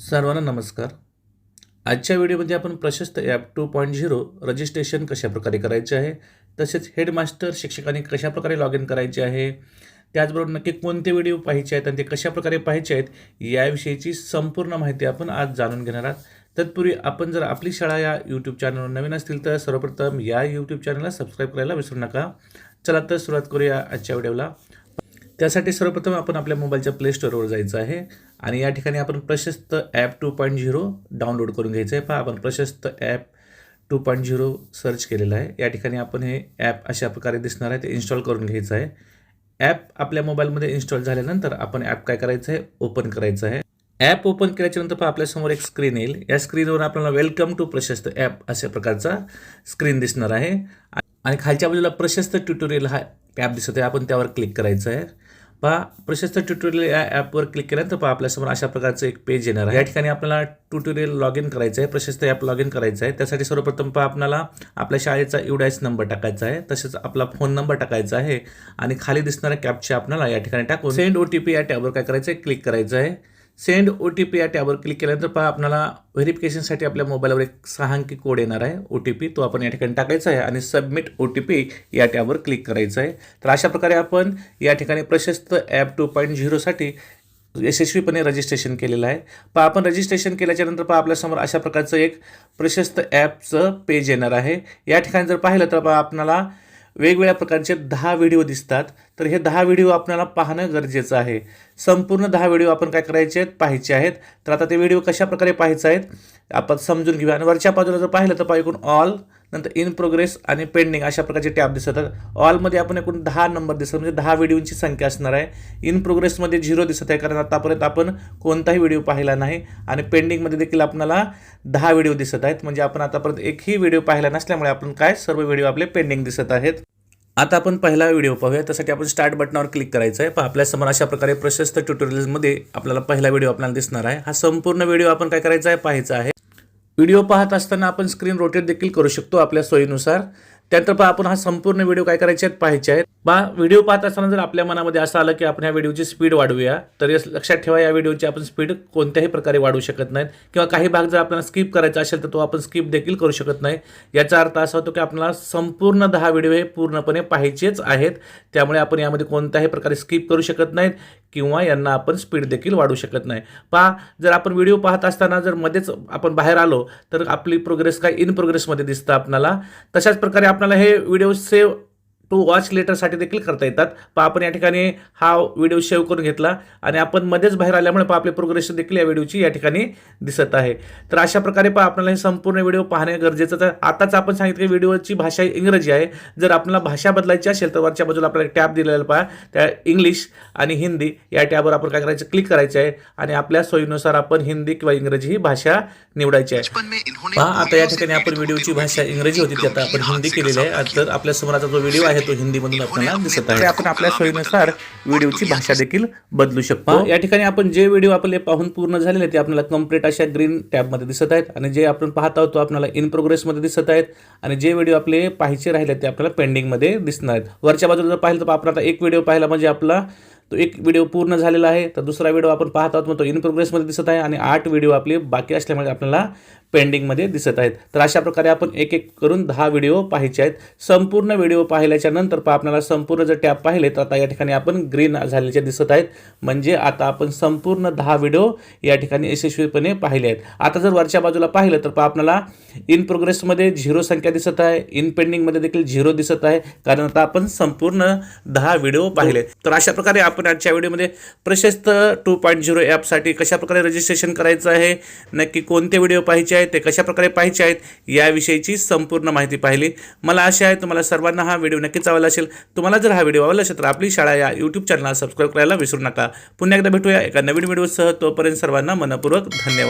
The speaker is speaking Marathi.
सर्वांना नमस्कार. आजच्या व्हिडिओमध्ये आपण प्रशस्त ॲप 2.0 रजिस्ट्रेशन कशाप्रकारे करायचे आहे, तसेच हेडमास्टर शिक्षकांनी कशाप्रकारे लॉग इन करायचे आहे, त्याचबरोबर नक्की कोणते व्हिडिओ पाहायचे आहेत आणि ते कशाप्रकारे पाहायचे आहेत याविषयीची संपूर्ण माहिती आपण आज जाणून घेणार आहोत. तत्पूर्वी आपण जर आपली शाळा या यूट्यूब चॅनलवर नवीन असतील तर सर्वप्रथम या यूट्यूब चॅनलला सबस्क्राईब करायला विसरू नका. चला तर सुरुवात करूया आजच्या व्हिडिओला. त्यासाठी सर्वप्रथम आपण आपल्या मोबाईलच्या प्ले स्टोअरवर जायचं आहे आणि या ठिकाणी आपण प्रशस्त ॲप 2.0 डाउनलोड करून घ्यायचं आहे. पहा, आपण प्रशस्त ॲप 2.0 सर्च केलेलं आहे. या ठिकाणी आपण हे ॲप अशा प्रकारे दिसणार आहे, ते इन्स्टॉल करून घ्यायचं आहे. ॲप आपल्या मोबाईलमध्ये इन्स्टॉल झाल्यानंतर आपण ॲप काय करायचं आहे, ओपन करायचं आहे. ॲप ओपन केल्याच्यानंतर पहा आपल्यासमोर एक स्क्रीन येईल. या स्क्रीनवर आपल्याला वेलकम टू प्रशस्त ॲप अशा प्रकारचा स्क्रीन दिसणार आहे आणि खालच्या बाजूला प्रशस्त ट्युटोरियल हा ॲप दिसत आहे, आपण त्यावर क्लिक करायचं आहे. पहा, प्रशस्त ट्युटोरियल या ॲपवर क्लिक केल्यानंतर पहा आपल्यासमोर अशा प्रकारचं एक पेज येणार आहे. या ठिकाणी आपल्याला ट्युटोरियल लॉग इन करायचं आहे, प्रशस्त ॲप लॉग इन करायचं आहे. त्यासाठी सर्वप्रथम पहा आपल्याला आपल्या शाळेचा UDIS नंबर टाकायचा आहे, तसेच आपला फोन नंबर टाकायचा आहे आणि खाली दिसणारा कॅप्चा आपल्याला या ठिकाणी टाकून सेंड OTP या टॅबवर काय करायचं आहे, क्लिक करायचं आहे. सेंड OTP या टॅबवर क्लिक केल्यानंतर पहा आपल्याला व्हेरिफिकेशनसाठी आपल्या मोबाईलवर एक 6 अंकी कोड येणार आहे, OTP, तो आपण या ठिकाणी टाकायचा आहे आणि सबमिट OTP या टॅबवर क्लिक करायचं आहे. तर अशा प्रकारे आपण या ठिकाणी प्रशस्त ॲप 2.0 साठी यशस्वीपणे रजिस्ट्रेशन केलेलं आहे. पहा, आपण रजिस्ट्रेशन केल्याच्यानंतर पहा आपल्यासमोर अशा प्रकारचं एक प्रशस्त ॲपचं पेज येणार आहे. या ठिकाणी जर पाहिलं तर पहा आपल्याला वेगवेगळ्या प्रकारचे 10 व्हिडिओ दिसतात. तर हे 10 व्हिडिओ आपल्याला पाहणं गरजेचं आहे. संपूर्ण 10 व्हिडिओ आपण काय करायचे आहेत, पाहायचे आहेत. तर आता ते व्हिडिओ कशा प्रकारे पाहायचे आहेत आपण समजून घेऊया. आणि वरच्या बाजूला जर पाहिलं तर पहा एकूण ऑल, नंतर इन प्रोग्रेस आणि पेंडिंग अशा प्रकारचे टॅब दिसतात. ऑलमध्ये आपण एकूण 10 नंबर दिसतात, म्हणजे 10 व्हिडिओची संख्या असणार आहे. इन प्रोग्रेसमध्ये 0 दिसत आहे, कारण आतापर्यंत आपण कोणताही व्हिडिओ पाहिला नाही. आणि पेंडिंगमध्ये देखील आपल्याला 10 व्हिडिओ दिसत आहेत, म्हणजे आपण आतापर्यंत एकही व्हिडिओ पाहिला नसल्यामुळे आपण काय सर्व व्हिडिओ आपले पेंडिंग दिसत आहेत. आता आपण पहिला व्हिडिओ पाहूया. त्यासाठी आपण स्टार्ट बटनावर क्लिक करायचं आहे. पहा, आपल्यासमोर अशा प्रकारे प्रशस्त ट्युटोरियल्समध्ये आपल्याला पहिला व्हिडिओ आपल्याला दिसणार आहे. हा संपूर्ण व्हिडिओ आपण काय करायचा आहे, पाहायचा आहे. व्हिडिओ पाहत असताना आपण स्क्रीन रोटेट देखील करू शकतो आपल्या सोयीनुसार. त्यानंतर पहा आपण हा संपूर्ण व्हिडिओ काय करायचे आहेत, पाहायचे आहेत. पहा, व्हिडिओ पाहत असताना जर आपल्या मनामध्ये असं आलं की आपण ह्या व्हिडिओची स्पीड वाढवूया, तर लक्षात ठेवा या व्हिडिओची आपण स्पीड कोणत्याही प्रकारे वाढवू शकत नाहीत. किंवा काही भाग जर आपल्याला स्किप करायचा असेल तर तो आपण स्किप देखील करू शकत नाही. याचा अर्थ असा होतो की आपल्याला संपूर्ण 10 व्हिडिओ हे पूर्णपणे पाहायचेच आहेत. त्यामुळे आपण यामध्ये कोणत्याही प्रकारे स्किप करू शकत नाहीत किंवा यांना आपण स्पीड देखील वाढवू शकत नाही. पहा, जर आपण व्हिडिओ पाहत असताना जर मध्येच आपण बाहेर आलो तर आपली प्रोग्रेस काय इन प्रोग्रेसमध्ये दिसतं आपल्याला. तशाच प्रकारे आपल्याला हे व्हिडिओ सेव्ह टू वॉच लेटरसाठी देखील करता येतात. पहा, आपण या ठिकाणी हा व्हिडिओ सेव्ह करून घेतला आणि आपण मध्येच बाहेर आल्यामुळे पहा आपली प्रोग्रेस देखील या व्हिडिओची या ठिकाणी दिसत आहे. तर अशा प्रकारे पहा आपल्याला हे संपूर्ण व्हिडिओ पाहणे गरजेचं आहे. आताच आपण सांगितलं की व्हिडिओची भाषा इंग्रजी आहे. जर आपल्याला भाषा बदलायची असेल तर वरच्या बाजूला आपल्याला टॅब दिलेला पहा, त्या इंग्लिश आणि हिंदी या टॅबवर आपण काय करायचं, क्लिक करायचं आहे आणि आपल्या सोयीनुसार आपण हिंदी किंवा इंग्रजी ही भाषा निवडायची आहे. पहा, आता या ठिकाणी आपण व्हिडिओची भाषा इंग्रजी होती ती आता आपण हिंदी केलेली आहे. तर आपल्या समोरचा जो व्हिडिओ आहे तो हिंदीमधून आपल्याला दिसत आहे. आपण आपल्या सोयीनुसार व्हिडिओची भाषा देखील बदलू शकतो. या ठिकाणी आपण जे व्हिडिओ आपले पाहून पूर्ण झालेले ते आपल्याला कंप्लीट अशा ग्रीन टॅबमध्ये दिसत आहेत आणि जे आपण पाहत आहोत तो आपल्याला इन प्रोग्रेसमध्ये दिसत आहेत आणि जे व्हिडिओ आपले पाहायचे राहिले ते आपल्याला पेंडिंगमध्ये दिसणार आहेत. वरच्या बाजूला जर पाहिलं तर आपण आता एक व्हिडिओ पाहिला म्हणजे आपला तो एक व्हिडिओ पूर्ण झालेला आहे. तर दुसरा व्हिडिओ आपण पाहत आहोत मग तो इन प्रोग्रेसमध्ये दिसत आहे आणि 8 व्हिडिओ आपले बाकी असल्यामुळे आपल्याला पेंडिंगमध्ये दिसत आहेत. तर अशा प्रकारे आपण एक एक करून 10 व्हिडिओ पाहायचे आहेत. संपूर्ण व्हिडिओ पाहिल्याच्या नंतर पहा आपल्याला संपूर्ण जर टॅब पाहिले तर आता या ठिकाणी आपण ग्रीन झालेले दिसत आहेत, म्हणजे आता आपण संपूर्ण 10 व्हिडिओ या ठिकाणी यशस्वीपणे पाहिले आहेत. आता जर वरच्या बाजूला पाहिलं तर पहा आपल्याला इन प्रोग्रेसमध्ये 0 संख्या दिसत आहे, इन पेंडिंगमध्ये देखील 0 दिसत आहे, कारण आता आपण संपूर्ण 10 व्हिडिओ पाहिले. तर अशा प्रकारे आपण आजच्या व्हिडिओमध्ये प्रशस्त 2.0 ॲपसाठी कशाप्रकारे रजिस्ट्रेशन करायचं आहे, नक्की कोणते व्हिडिओ पाहायचे ते कशा प्रकारे पाहायचे आहेत याविषयीची संपूर्ण माहिती पाहिली. मला आशा आहे तुम्हाला सर्वांना हा व्हिडिओ नक्कीच आवडला असेल. तुम्हाला जर हा व्हिडिओ आवडला असेल तर आपली शाळा या यूट्यूब चॅनलला सबस्क्राईब करायला विसरू नका. पुन्हा एकदा भेटूया एका नवीन व्हिडिओसह. तोपर्यंत सर्वांना मनपूर्वक धन्यवाद.